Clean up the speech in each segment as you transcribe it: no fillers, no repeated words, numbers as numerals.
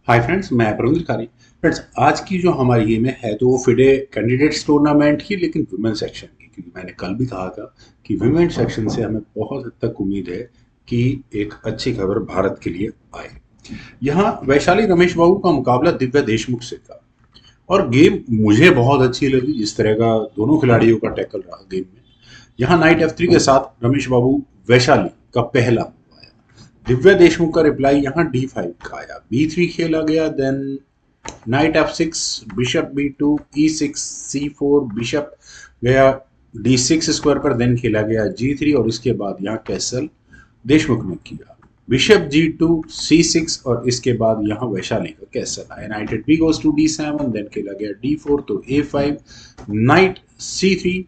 Hi friends, मैं प्रवीण कारी। Friends, आज की जो हमारी गेम है तो वो फिडे कैंडिडेट्स टूर्नामेंट की, लेकिन वुमेन सेक्शन की, क्योंकि मैंने कल भी कहा था कि वुमेन सेक्शन से हमें बहुत हद तक उम्मीद है कि एक अच्छी खबर भारत के लिए आए। यहाँ वैशाली रमेश बाबू का मुकाबला दिव्या देशमुख से था और गेम मुझे बहुत अच्छी लगी, जिस तरह का दोनों खिलाड़ियों का टैकल रहा गेम में। यहाँ नाइट F3 के साथ रमेश बाबू वैशाली का पहला मूव आया। दिव्या देशमुख का रिप्लाई यहाँ D5 का आया, B3 खेला गया, then night F6, bishop B2, E6, C4, bishop गया D6 स्क्वायर पर, देन खेला गया G3 और इसके बाद यहाँ कैसल देशमुख ने किया बिशप G2, C6 और इसके बाद यहाँ वैशाली का कैसल आया। Knight at B goes to D7, then खेला गया D4 तो A5, knight C3,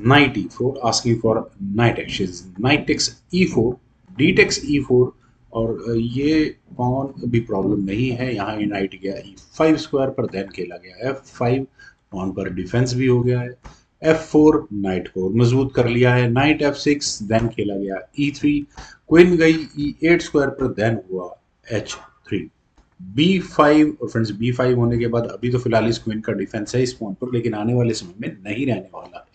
knight e4 asking for knight actions, knight takes e4, d takes e4 और ये पॉन भी प्रॉब्लम नहीं है। यहाँ ये नाइट गया e5 स्क्वायर पर, देन खेला गया f5, पॉन पर डिफेंस भी हो गया है। f4, नाइट को मजबूत कर लिया है, नाइट f6, देन खेला गया e3, क्वीन गई e8 स्क्वायर पर, देन हुआ h3, B5। और फ्रेंड्स, B5 होने के बाद अभी तो फिलहाल इस क्वीन का डिफेंस है इस पॉइंट पर, लेकिन आने वाले समय में नहीं रहने वाला है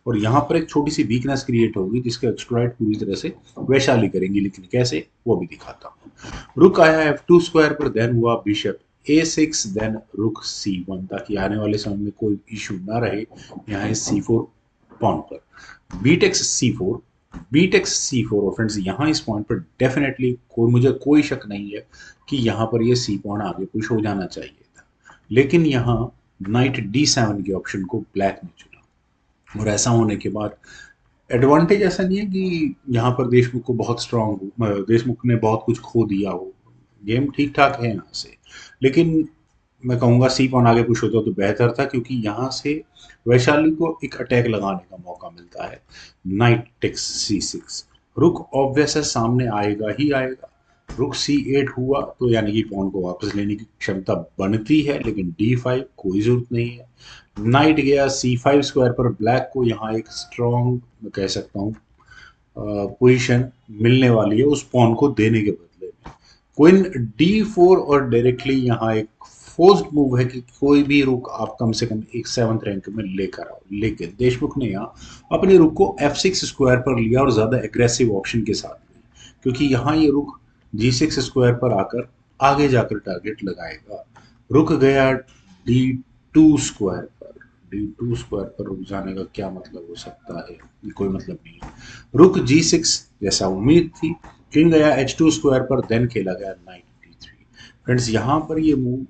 और यहाँ पर एक छोटी सी वीकनेस क्रिएट होगी जिसका एक्सप्लॉइट पूरी तरह से वैशाली करेंगी, लेकिन कैसे वो भी दिखाता हूँ। रुक आया F2 स्क्वायर पर, देन हुआ बिशप A6, देन रुक C1, ताकि आने वाले समय में कोई इशू ना रहे यहाँ इस C4 पॉइंट पर। B takes C4, B takes C4 और फ्रेंड्स यहाँ इस पॉइंट पर डेफिनेटली मुझे कोई शक नहीं है कि यहाँ पर ये सी पॉइंट आगे पुश हो जाना चाहिए था, लेकिन यहाँ नाइट D7 के ऑप्शन को ब्लैक ने चुना और ऐसा होने के बाद एडवांटेज ऐसा नहीं है कि यहाँ पर देशमुख को बहुत स्ट्रांग, देशमुख ने बहुत कुछ खो दिया हो। गेम ठीक ठाक है यहाँ से, लेकिन मैं कहूँगा सी पॉन आगे पुश होता तो बेहतर था, क्योंकि यहाँ से वैशाली को एक अटैक लगाने का मौका मिलता है। नाइट टेक्स C6, रुक ऑब्वियस है सामने आएगा ही आएगा। रुक C8 हुआ तो यानी कि पॉन को वापस लेने की क्षमता बनती है, लेकिन D5 कोई जरूरत नहीं है। नाइट गया C5 स्क्वायर पर, ब्लैक को यहाँ एक स्ट्रॉन्ग, मैं कह सकता हूँ, पोजीशन मिलने वाली है उस पॉन को देने के बदले में। क्वीन D4 और डायरेक्टली यहाँ एक फोर्स्ड मूव है कि कोई भी रुक आप कम से कम एक 7th रैंक में लेकर आओ, लेकिन देशमुख ने यहाँ अपने रुक को F6 स्क्वायर पर लिया और ज्यादा एग्रेसिव ऑप्शन के साथ लिया, क्योंकि यहाँ ये रुक G6 स्क्वायर पर आकर आगे जाकर टारगेट लगाएगा। रुक गया D2 स्क्वायर पर, D2 स्क्वायर पर रुक जाने का क्या मतलब हो सकता है, कोई मतलब नहीं है। रुक G6 जैसा उम्मीद थी, किंग गया H2 स्क्वायर पर, देन खेला गया नाइट D3। फ्रेंड्स, यहाँ पर ये मूव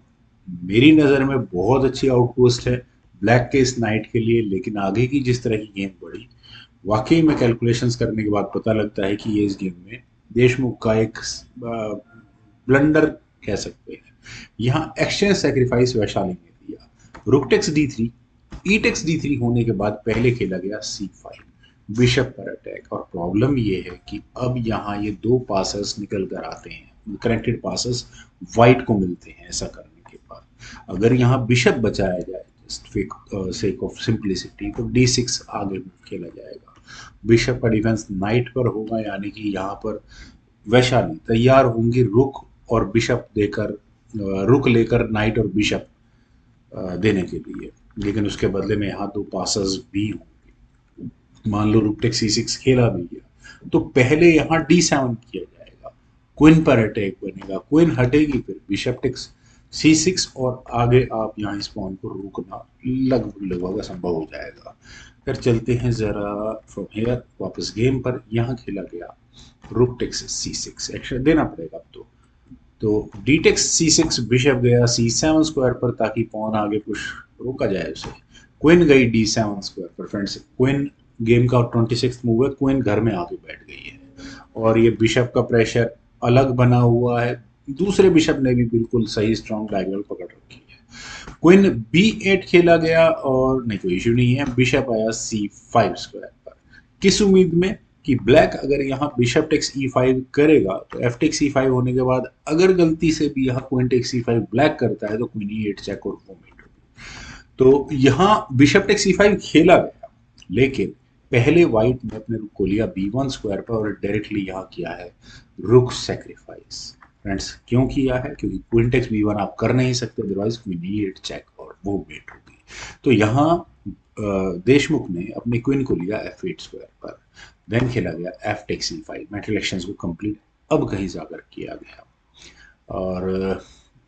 मेरी नज़र में बहुत अच्छी आउटपोस्ट है ब्लैक के इस नाइट के लिए, लेकिन आगे की जिस तरह की गेम बढ़ी, वाकई में कैलकुलेशंस करने के बाद पता लगता है कि ये इस गेम में देशमुख का एक ब्लंडर कह सकते हैं। यहाँ एक्सचेंज सेक्रीफाइस वैशाली ने दिया। रुक टेक्स D3, ई टेक्स D3 होने के बाद पहले खेला गया C5, बिशप पर अटैक। और प्रॉब्लम ये है कि अब यहाँ ये दो पासर्स निकल कर आते हैं, कनेक्टेड पासर्स वाइट को मिलते हैं। ऐसा करने के बाद अगर यहाँ बिशप बचाया जाए जस्ट सेक ऑफ सिंप्लिसिटी, तो D6 आगे खेला जाएगा। बिशप का डिफेंस नाइट पर होगा, यानी कि यहाँ पर वैशाली तैयार होंगी रुक और बिशप देकर, रुक लेकर नाइट और बिशप देने के लिए, लेकिन उसके बदले में यहाँ दो पासर्स भी होंगे। मान लो रुक टेक्स C6 खेला भी गया तो पहले यहाँ D7 किया जाएगा, क्वीन पर अटैक बनेगा, क्वीन हटेगी, फिर बिशप टेक्स C6 और आगे आप यहाँ इस पॉन को रोकना लगभग लगभग असंभव हो जाएगा। फिर चलते हैं जरा फ्रॉम हेयर वापस गेम पर। यहाँ खेला गया रुक टेक्स C6, एक्शन देना पड़ेगा अब तो डी टेक्स C6, बिशप गया C7 स्क्वायर पर ताकि पॉन आगे पुश रोका जाए उसे। क्वीन गई D7 स्क्वायर पर। फ्रेंड्स, क्वीन गेम का 26th मूव है, क्वीन घर में आके बैठ गई है और ये बिशप का प्रेशर अलग बना हुआ है। दूसरे बिशप ने भी बिल्कुल सही स्ट्रॉन्ग डायगोनल पकड़ रखी है। क्वीन B8 खेला गया और नहीं, कोई इशू नहीं है। बिशप आया C5 स्क्वायर पर, किस उम्मीद में कि ब्लैक अगर यहाँ बिशप टेक्स E5 करेगा तो एफ टेक्स E5 होने के बाद अगर गलती से भी यहाँ क्वीन टेक्स E5 ब्लैक करता है तो क्वीन E8 चेक और फोमेट होगी। तो यहाँ बिशप टेक्स E5 खेला गया, लेकिन पहले व्हाइट ने अपने रुक को लिया B1 स्क्वायर पर और डायरेक्टली यहाँ किया है रुक सेक्रीफाइस। फ्रेंड्स क्यों किया है, क्योंकि क्वीन टेक्स बी वन आप कर नहीं सकते, अदरवाइज क्वीन ई एट चेक और वो मेट होगी। तो यहाँ देशमुख ने अपने क्वीन को लिया एफ एट स्क्वायर पर, देन खेला गया एफ टेक्स ई फाइव, मेटल एक्सचेंज को कंप्लीट अब कहीं जाकर किया गया। और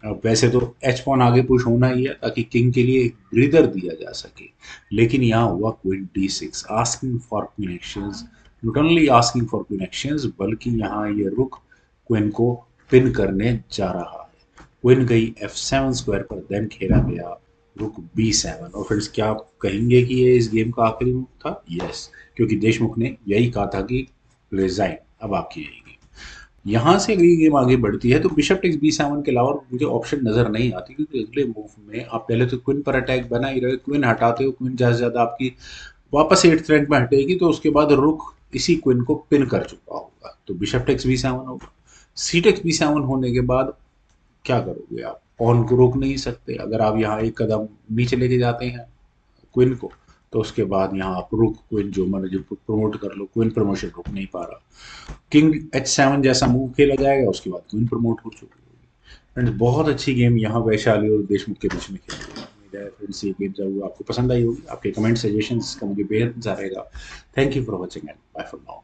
अब वैसे तो एच पॉन आगे पुश होना ही है ताकि किंग के लिए एक ब्रीदर दिया जा सके, लेकिन यहाँ हुआ queen D six, asking for queen exchange, not only asking for queen exchange बल्कि यहाँ ये रुक क्वीन को पिन करने जा रहा है। क्वीन गई एफ सेवन स्क्वायर पर, देन खेला गया रुक बी सेवन। और फ्रेंड्स क्या आप कहेंगे कि ये इस गेम का आखिरी मूव था? यस, क्योंकि देशमुख ने यही कहा था कि रिजाइन, अब आपकी यही गेम। यहाँ से अगली गेम आगे बढ़ती है तो बिशप टेक्स बी सेवन के अलावा मुझे ऑप्शन नजर नहीं आती, क्योंकि अगले मूव में आप पहले तो क्वीन पर अटैक बना ही रहे, क्वीन हटाते हो, क्वीन ज्यादा से ज्यादा आपकी वापस एट्थ रैंक में हटेगी, तो उसके बाद रुक इसी क्वीन को पिन कर चुका होगा, तो बिशप टेक्स बी सेवन होगा। सी टेक्स बी सेवन होने के बाद क्या करोगे आप? पॉन को रोक नहीं सकते, अगर आप यहाँ एक कदम नीचे लेके जाते हैं क्वीन को, तो उसके बाद यहाँ आप रुक क्वीन जो मर्जी प्रमोट कर लो, क्वीन प्रमोशन रुक नहीं पा रहा। किंग एच सेवन जैसा मूव खेला जाएगा, उसके बाद क्वीन प्रमोट हो चुकी होगी। फ्रेंड्स बहुत अच्छी गेम यहाँ वैशाली और देशमुख के बीच में खेली गई। उम्मीद है फ्रेंड्स ये गेम जरूर आपको पसंद आई होगी। आपके कमेंट सजेशंस का मुझे बेहद इंतजार रहेगा। Thank you for watching and bye for now.